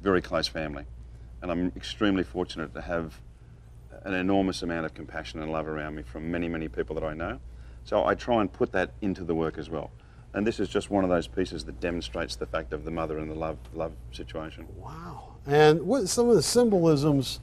very close family, and I'm extremely fortunate to have an enormous amount of compassion and love around me from many, many people that I know. So I try and put that into the work as well. And this is just one of those pieces that demonstrates the fact of the mother and the love situation. Wow. And what some of the symbolisms,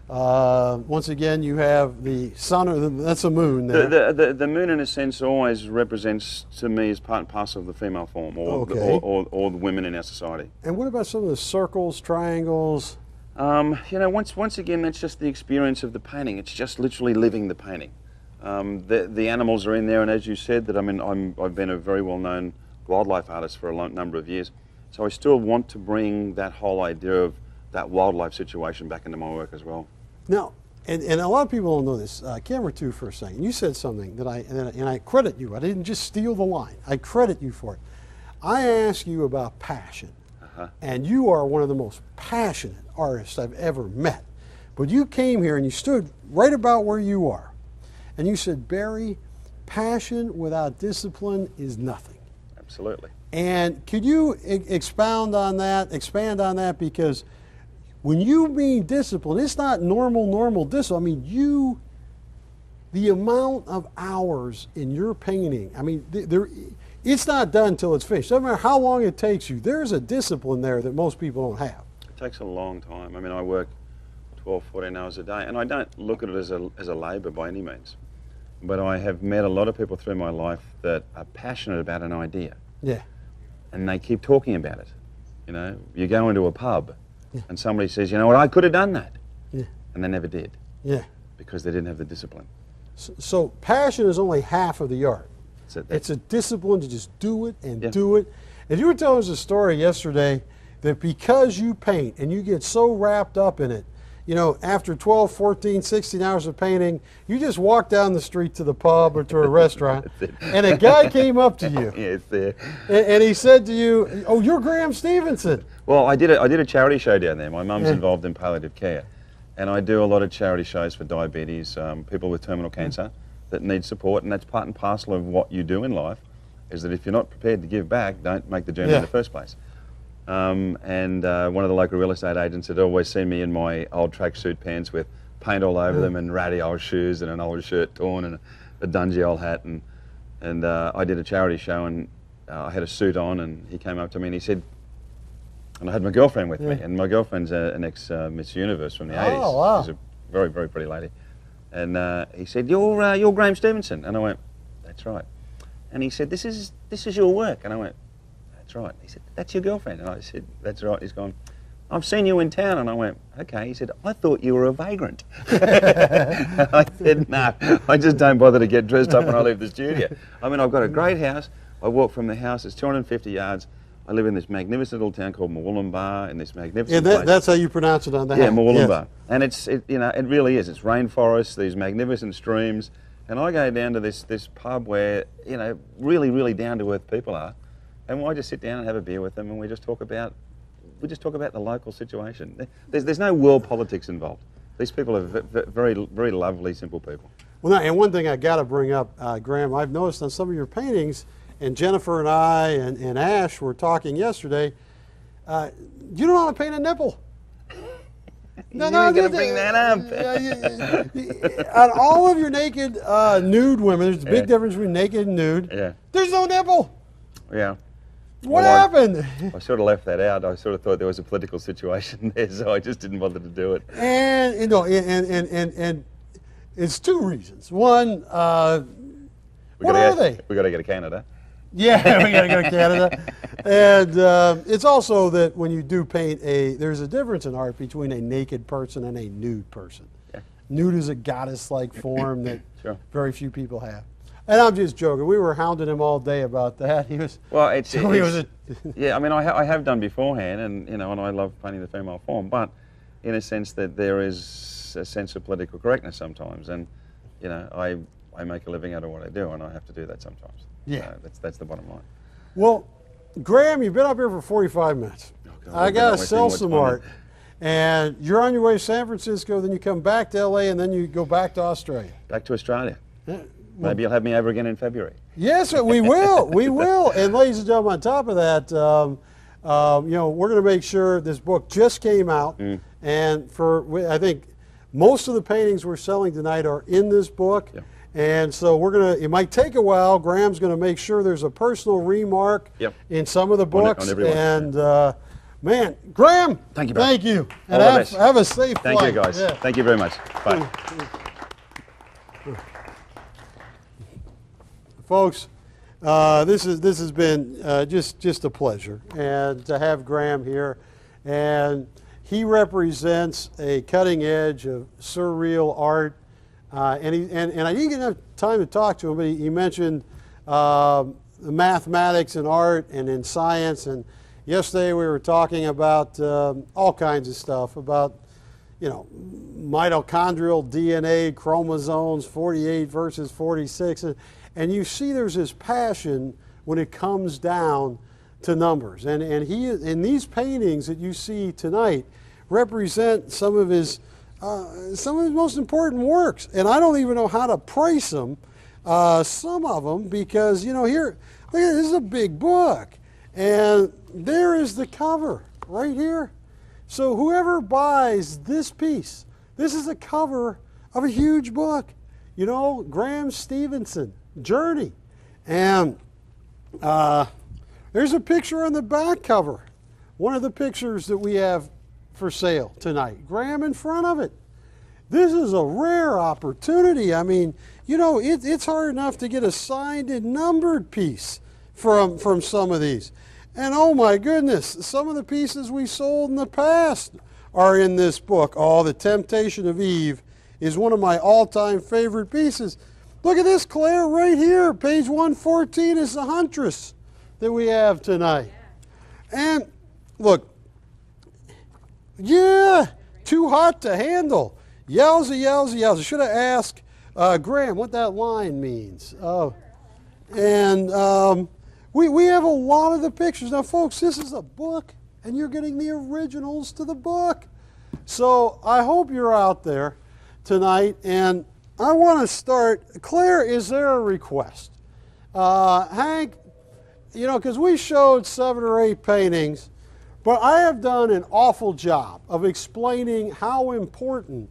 once again, you have the sun, or that's a moon there. The moon, in a sense, always represents to me as part and parcel of the female form, or, Okay. or the women in our society. And what about some of the circles, triangles? You know, once again, that's just the experience of the painting. It's just literally living the painting. The animals are in there, and as you said, that I've been a very well-known wildlife artist for a long number of years, so I still want to bring that whole idea of that wildlife situation back into my work as well. Now, and a lot of people don't know this. Camera 2 for a second. You said something that I credit you. I didn't just steal the line. I credit you for it. I asked you about passion, and you are one of the most passionate artists I've ever met. But you came here and you stood right about where you are, and you said, Barry, passion without discipline is nothing. Absolutely. And could you expand on that? Because when you mean discipline, it's not normal discipline. I mean, the amount of hours in your painting, I mean, it's not done until it's finished. Doesn't matter how long it takes you, there's a discipline there that most people don't have. It takes a long time. I mean, I work 12, 14 hours a day, and I don't look at it as a labor by any means. But I have met a lot of people through my life that are passionate about an idea. Yeah. And they keep talking about it. You know, you go into a pub, and somebody says, you know what, I could have done that. Yeah. And they never did. Yeah. Because they didn't have the discipline. So passion is only half of the art. It's a discipline to just do it and Yeah. do it. And you were telling us a story yesterday that because you paint and you get so wrapped up in it, you know, after 12, 14, 16 hours of painting, you just walk down the street to the pub or to a restaurant, and a guy came up to you. Yeah, it's there. And he said to you, oh, you're Graeme Stevenson. Well, I did a charity show down there. My mum's involved in palliative care, and I do a lot of charity shows for diabetes, people with terminal cancer that need support, and that's part and parcel of what you do in life, is that if you're not prepared to give back, don't make the journey in the first place. One of the local real estate agents had always seen me in my old tracksuit pants with paint all over them and ratty old shoes and an old shirt torn and a dungy old hat, and I did a charity show, and I had a suit on, and he came up to me and he said, and I had my girlfriend with me, and my girlfriend's an ex-Miss Universe from the 80s. Oh, wow. She's a very, very pretty lady. And he said, you're Graeme Stevenson. And I went, that's right. And he said, this is your work. And I went, that's right. He said, that's your girlfriend. And I said, that's right. He's gone, I've seen you in town. And I went, okay. He said, I thought you were a vagrant. I said, no, I just don't bother to get dressed up when I leave the studio. I mean, I've got a great house. I walk from the house, it's 250 yards. I live in this magnificent little town called Moolumbar, in this magnificent place. That's how you pronounce it on the Yeah, hat. Moolumbar. Yes. And it really is. It's rainforests, these magnificent streams. And I go down to this pub where, you know, really, really down-to-earth people are. And I just sit down and have a beer with them, and we just talk about the local situation. There's no world politics involved. These people are very, very lovely, simple people. Well, now, and one thing I got to bring up, Graeme, I've noticed on some of your paintings, and Jennifer and I and Ash were talking yesterday, you don't know how to paint a nipple. No, you're going to bring that up. On all of your naked nude women, there's a big difference between naked and nude. Yeah. There's no nipple. Yeah. What happened? I sort of left that out. I sort of thought there was a political situation there, so I just didn't bother to do it. And you know, and it's two reasons. One, what are they? We got to go to Canada. Yeah, we got to go to Canada. And it's also that when you do paint there's a difference in art between a naked person and a nude person. Yeah. Nude is a goddess-like form that Sure. very few people have. And I'm just joking. We were hounding him all day about that. He was. Well, yeah. I mean, I have done beforehand, and I love painting the female form, but in a sense that there is a sense of political correctness sometimes, and you know, I make a living out of what I do, and I have to do that sometimes. Yeah. That's the bottom line. Well, Graeme, you've been up here for 45 minutes. Oh, God, I got to wasting sell much some time. art. And you're on your way to San Francisco, then you come back to LA, and then you go back to Australia. Back to Australia. Yeah. Maybe you'll have me over again in February. Yes, we will. We will. And ladies and gentlemen, on top of that, You know, we're going to make sure this book just came out, and I think most of the paintings we're selling tonight are in this book. Yep. And so it might take a while. Graham's going to make sure there's a personal remark in some of the books. On everyone. And man, Graeme, thank you, bro. Thank you. All And the best. have a safe flight. Thank you, guys. Yeah. Thank you very much. Bye. Folks, this has been just a pleasure, and to have Graeme here, and he represents a cutting edge of surreal art, and I didn't get enough time to talk to him, but he mentioned the mathematics in art and in science, and yesterday we were talking about all kinds of stuff about, you know, mitochondrial DNA, chromosomes, 48 versus 46, and you see there's this passion when it comes down to numbers. And these paintings that you see tonight represent some of his most important works. And I don't even know how to price them, some of them, because, you know, here, look at this, is a big book. And there is the cover right here. So whoever buys this piece, this is a cover of a huge book. You know, Graeme Stevenson, Journey. And there's a picture on the back cover. One of the pictures that we have for sale tonight. Graeme in front of it. This is a rare opportunity. I mean, you know, it's hard enough to get a signed and numbered piece from some of these. And oh my goodness, some of the pieces we sold in the past are in this book. Oh, The Temptation of Eve is one of my all-time favorite pieces. Look at this, Claire, right here. Page 114 is the Huntress that we have tonight. And look, yeah, too hot to handle. Yowza, yowza, yowza. Should have asked Graeme what that line means. We have a lot of the pictures. Now, folks, this is a book, and you're getting the originals to the book. So I hope you're out there tonight, and I want to start. Claire, is there a request? Hank, you know, because we showed 7 or 8 paintings, but I have done an awful job of explaining how important.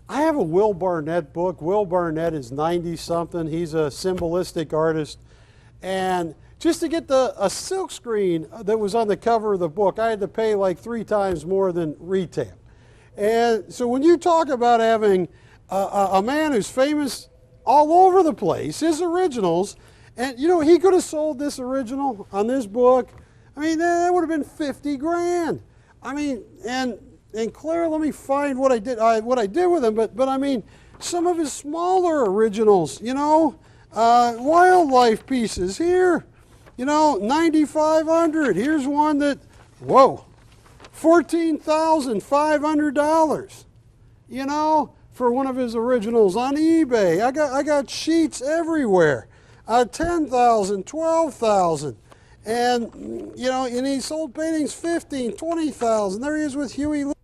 I have a Will Barnett book. Will Barnett is 90-something. He's a symbolistic artist. And just to get a silk screen that was on the cover of the book, I had to pay like 3 times more than retail. And so when you talk about having a man who's famous all over the place, his originals, and you know, he could have sold this original on this book. I mean, that would have been 50 grand. I mean, and Claire, let me find what I did with him. But I mean, some of his smaller originals, you know, wildlife pieces here, you know, $9,500. Here's one that, whoa, $14,500. You know, for one of his originals on eBay. I got sheets everywhere. 10,000, 12,000. And, you know, and he sold paintings 15, 20,000. There he is with Huey Lewis.